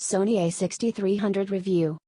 Sony A6300 review.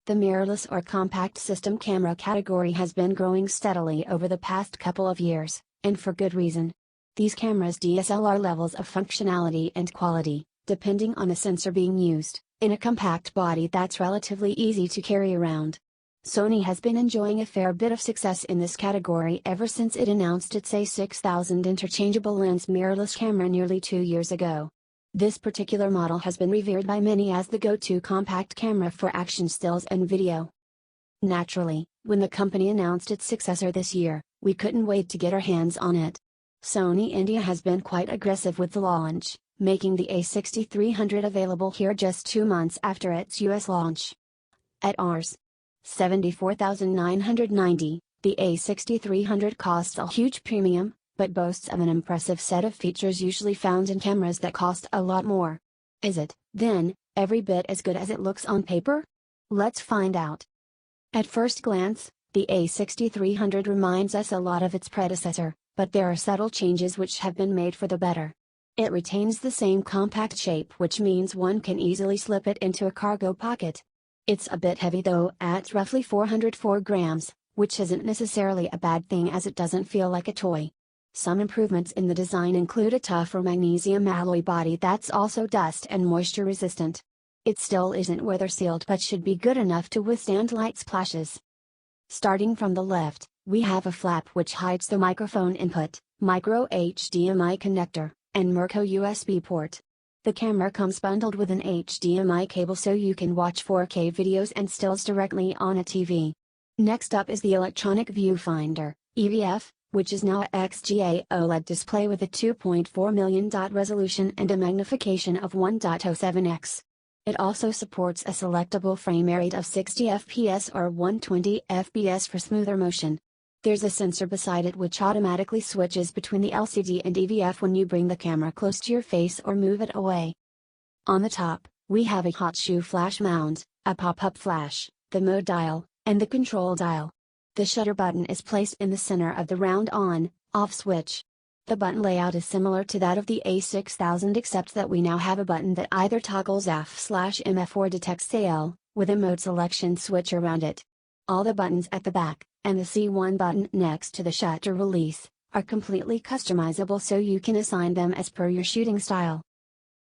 The mirrorless or compact system camera category has been growing steadily over the past couple of years, and for good reason. These cameras' DSLR levels of functionality and quality, depending on the sensor being used, in a compact body that's relatively easy to carry around. Sony has been enjoying a fair bit of success in this category ever since it announced its A6000 interchangeable lens mirrorless camera nearly 2 years ago. This particular model has been revered by many as the go-to compact camera for action stills and video. Naturally, when the company announced its successor this year, we couldn't wait to get our hands on it. Sony India has been quite aggressive with the launch, making the A6300 available here just 2 months after its US launch. At Rs. 74,990, the A6300 costs a huge premium, but boasts of an impressive set of features usually found in cameras that cost a lot more. Is it, then, every bit as good as it looks on paper? Let's find out. At first glance, the A6300 reminds us a lot of its predecessor, but there are subtle changes which have been made for the better. It retains the same compact shape, which means one can easily slip it into a cargo pocket. It's a bit heavy though, at roughly 404 grams, which isn't necessarily a bad thing as it doesn't feel like a toy. Some improvements in the design include a tougher magnesium alloy body that's also dust and moisture resistant. It still isn't weather sealed but should be good enough to withstand light splashes. Starting from the left, we have a flap which hides the microphone input, micro HDMI connector, and micro USB port. The camera comes bundled with an HDMI cable so you can watch 4K videos and stills directly on a TV. Next up is the electronic viewfinder, EVF, which is now a XGA OLED display with a 2.4 million dot resolution and a magnification of 1.07x. It also supports a selectable frame rate of 60 fps or 120 fps for smoother motion. There's a sensor beside it which automatically switches between the LCD and EVF when you bring the camera close to your face or move it away. On the top, we have a hot shoe flash mount, a pop-up flash, the mode dial, and the control dial. The shutter button is placed in the center of the round on/off switch. The button layout is similar to that of the A6000 except that we now have a button that either toggles F/MF or detects AL, with a mode selection switch around it. All the buttons at the back, and the C1 button next to the shutter release, are completely customizable so you can assign them as per your shooting style.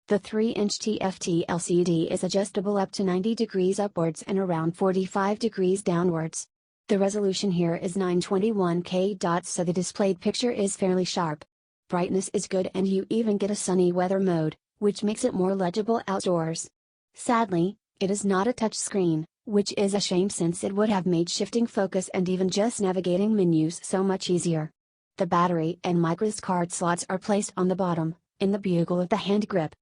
The 3-inch TFT LCD is adjustable up to 90 degrees upwards and around 45 degrees downwards. The resolution here is 921K dots so the displayed picture is fairly sharp. Brightness is good and you even get a sunny weather mode, which makes it more legible outdoors. Sadly, it is not a touchscreen, which is a shame since it would have made shifting focus and even just navigating menus so much easier. The battery and microSD card slots are placed on the bottom, in the bugle of the hand grip.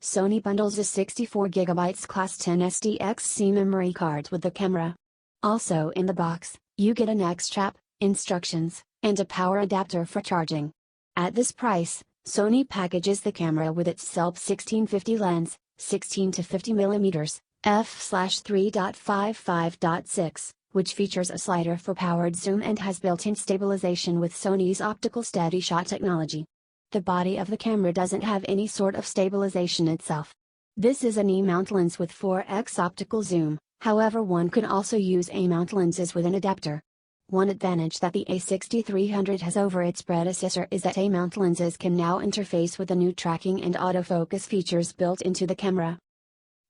Sony bundles a 64GB Class 10 aps-c memory card with the camera. Also in the box, you get an X-strap, instructions, and a power adapter for charging. At this price, Sony packages the camera with its SELP 1650 lens, 16 to 50mm, f/3.55.6, which features a slider for powered zoom and has built-in stabilization with Sony's optical steady shot technology. The body of the camera doesn't have any sort of stabilization itself. This is an E-mount lens with 4x optical zoom. However, one could also use A-mount lenses with an adapter. One advantage that the A6300 has over its predecessor is that A-mount lenses can now interface with the new tracking and autofocus features built into the camera.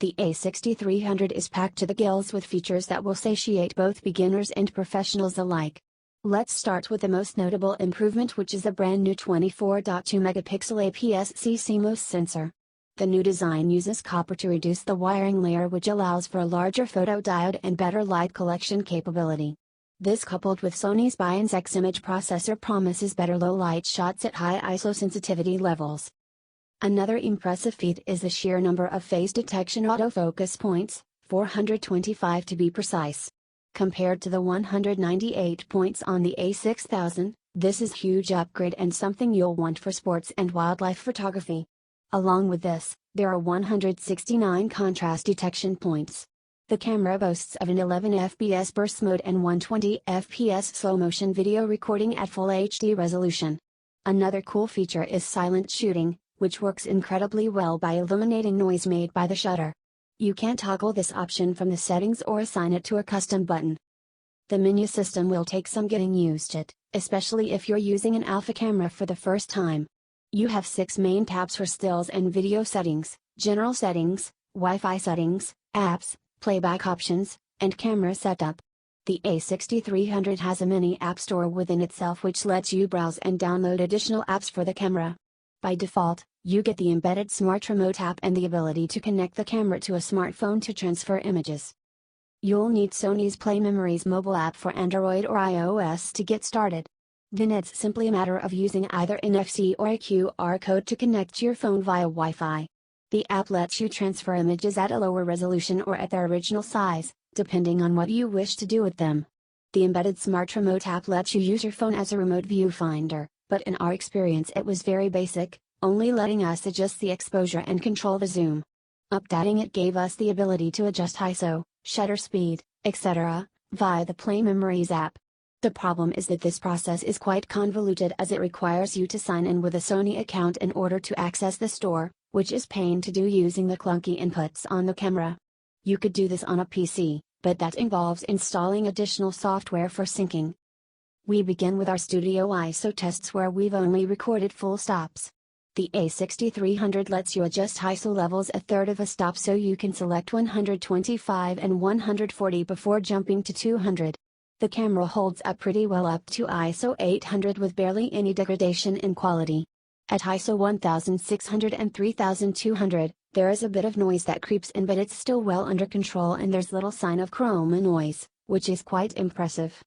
The A6300 is packed to the gills with features that will satiate both beginners and professionals alike. Let's start with the most notable improvement, which is the brand new 24.2 megapixel aps-c CMOS sensor. The new design uses copper to reduce the wiring layer, which allows for a larger photodiode and better light collection capability. This, coupled with Sony's Bionic X image processor, promises better low-light shots at high ISO sensitivity levels. Another impressive feat is the sheer number of phase detection autofocus points, 425 to be precise. Compared to the 198 points on the A6000, this is a huge upgrade and something you'll want for sports and wildlife photography. Along with this, there are 169 contrast detection points. The camera boasts of an 11 fps burst mode and 120 fps slow motion video recording at full HD resolution. Another cool feature is silent shooting, which works incredibly well by eliminating noise made by the shutter. You can toggle this option from the settings or assign it to a custom button. The menu system will take some getting used to, especially if you're using an alpha camera for the first time. You have 6 main tabs for stills and video settings, general settings, Wi-Fi settings, apps, playback options, and camera setup. The A6300 has a mini app store within itself which lets you browse and download additional apps for the camera. By default, you get the embedded smart remote app and the ability to connect the camera to a smartphone to transfer images. You'll need Sony's Play Memories mobile app for Android or iOS to get started. Then it's simply a matter of using either NFC or a QR code to connect your phone via Wi-Fi. The app lets you transfer images at a lower resolution or at their original size, depending on what you wish to do with them. The embedded smart remote app lets you use your phone as a remote viewfinder, but in our experience it was very basic, only letting us adjust the exposure and control the zoom. Updating it gave us the ability to adjust ISO, shutter speed, etc., via the Play Memories app. The problem is that this process is quite convoluted as it requires you to sign in with a Sony account in order to access the store, which is pain to do using the clunky inputs on the camera. You could do this on a PC, but that involves installing additional software for syncing. We begin with our studio ISO tests where we've only recorded full stops. The A6300 lets you adjust ISO levels a third of a stop so you can select 125 and 140 before jumping to 200. The camera holds up pretty well up to ISO 800 with barely any degradation in quality. At ISO 1600 and 3200, there is a bit of noise that creeps in but it's still well under control and there's little sign of chroma noise, which is quite impressive.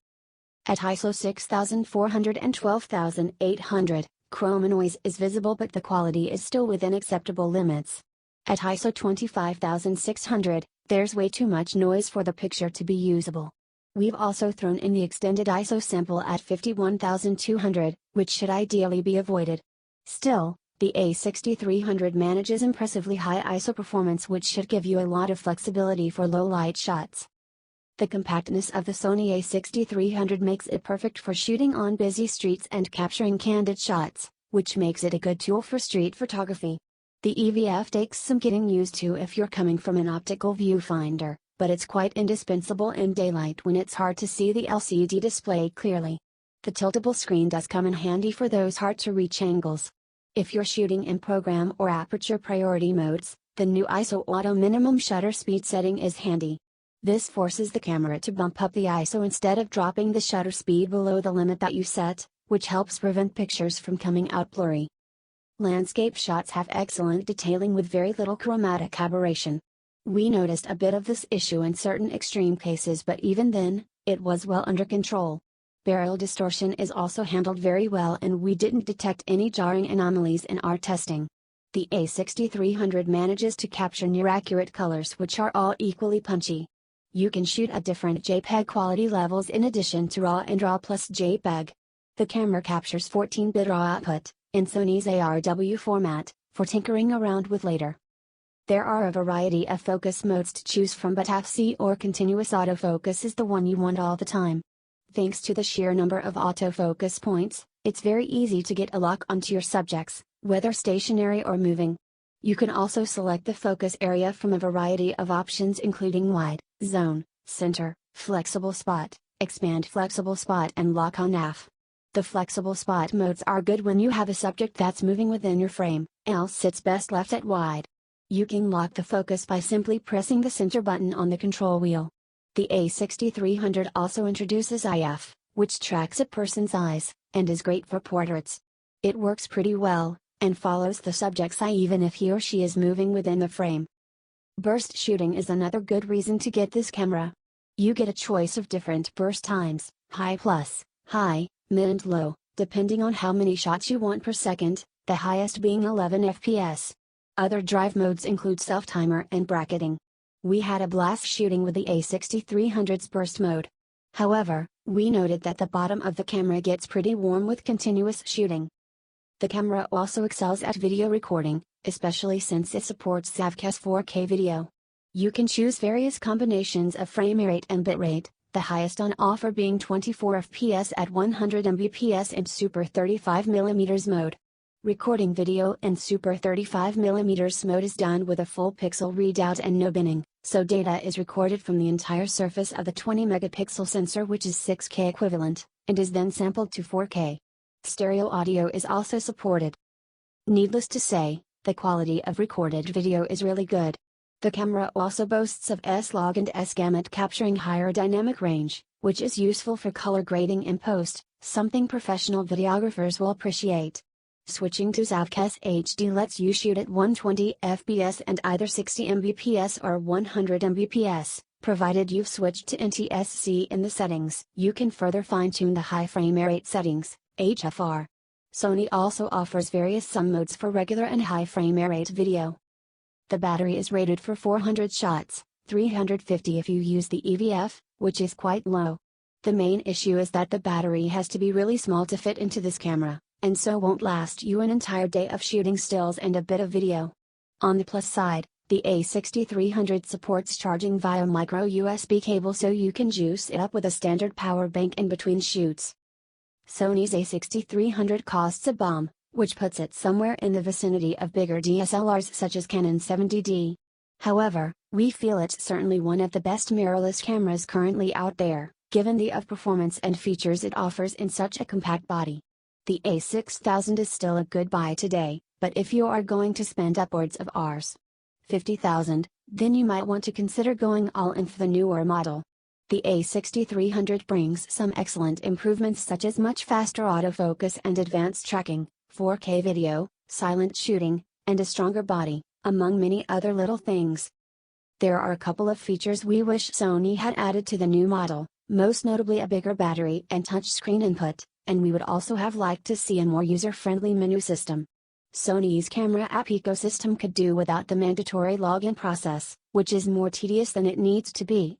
At ISO 6400 and 12800, chroma noise is visible but the quality is still within acceptable limits. At ISO 25600, there's way too much noise for the picture to be usable. We've also thrown in the extended ISO sample at 51200, which should ideally be avoided. Still, the A6300 manages impressively high ISO performance which should give you a lot of flexibility for low light shots. The compactness of the Sony A6300 makes it perfect for shooting on busy streets and capturing candid shots, which makes it a good tool for street photography. The EVF takes some getting used to if you're coming from an optical viewfinder, but it's quite indispensable in daylight when it's hard to see the LCD display clearly. The tiltable screen does come in handy for those hard-to-reach angles. If you're shooting in program or aperture priority modes, the new ISO auto minimum shutter speed setting is handy. This forces the camera to bump up the ISO instead of dropping the shutter speed below the limit that you set, which helps prevent pictures from coming out blurry. Landscape shots have excellent detailing with very little chromatic aberration. We noticed a bit of this issue in certain extreme cases but even then, it was well under control. Barrel distortion is also handled very well and we didn't detect any jarring anomalies in our testing. The A6300 manages to capture near-accurate colors which are all equally punchy. You can shoot at different JPEG quality levels in addition to RAW and RAW plus JPEG. The camera captures 14-bit RAW output, in Sony's ARW format, for tinkering around with later. There are a variety of focus modes to choose from but aps-c or continuous autofocus is the one you want all the time. Thanks to the sheer number of autofocus points, it's very easy to get a lock onto your subjects, whether stationary or moving. You can also select the focus area from a variety of options including wide, zone, center, flexible spot, expand flexible spot and lock on AF. The flexible spot modes are good when you have a subject that's moving within your frame, else it's best left at wide. You can lock the focus by simply pressing the center button on the control wheel. The A6300 also introduces IF, which tracks a person's eyes, and is great for portraits. It works pretty well, and follows the subject's eye even if he or she is moving within the frame. Burst shooting is another good reason to get this camera. You get a choice of different burst times, high plus, high, mid and low, depending on how many shots you want per second, the highest being 11 FPS. Other drive modes include self-timer and bracketing. We had a blast shooting with the A6300's burst mode. However, we noted that the bottom of the camera gets pretty warm with continuous shooting. The camera also excels at video recording, especially since it supports Savcast 4K video. You can choose various combinations of frame rate and bitrate, the highest on offer being 24 FPS at 100 Mbps in Super 35mm mode. Recording video in Super 35mm mode is done with a full pixel readout and no binning, so data is recorded from the entire surface of the 20-megapixel sensor, which is 6K equivalent, and is then sampled to 4K. Stereo audio is also supported. Needless to say, the quality of recorded video is really good. The camera also boasts of S-Log and S-Gamut, capturing higher dynamic range, which is useful for color grading in post, something professional videographers will appreciate. Switching to SAVCAS HD lets you shoot at 120 fps and either 60 mbps or 100 mbps, provided you've switched to NTSC in the settings. You can further fine-tune the high frame rate settings, HFR. Sony also offers various zoom modes for regular and high frame rate video. The battery is rated for 400 shots, 350 if you use the EVF, which is quite low. The main issue is that the battery has to be really small to fit into this camera, and so won't last you an entire day of shooting stills and a bit of video. On the plus side, the A6300 supports charging via micro USB cable, so you can juice it up with a standard power bank in between shoots. Sony's A6300 costs a bomb, which puts it somewhere in the vicinity of bigger DSLRs such as Canon 70D. However, we feel it's certainly one of the best mirrorless cameras currently out there, given the performance and features it offers in such a compact body. The A6000 is still a good buy today, but if you are going to spend upwards of Rs. 50,000, then you might want to consider going all in for the newer model. The A6300 brings some excellent improvements such as much faster autofocus and advanced tracking, 4K video, silent shooting, and a stronger body, among many other little things. There are a couple of features we wish Sony had added to the new model, most notably a bigger battery and touchscreen input, and we would also have liked to see a more user-friendly menu system. Sony's camera app ecosystem could do without the mandatory login process, which is more tedious than it needs to be.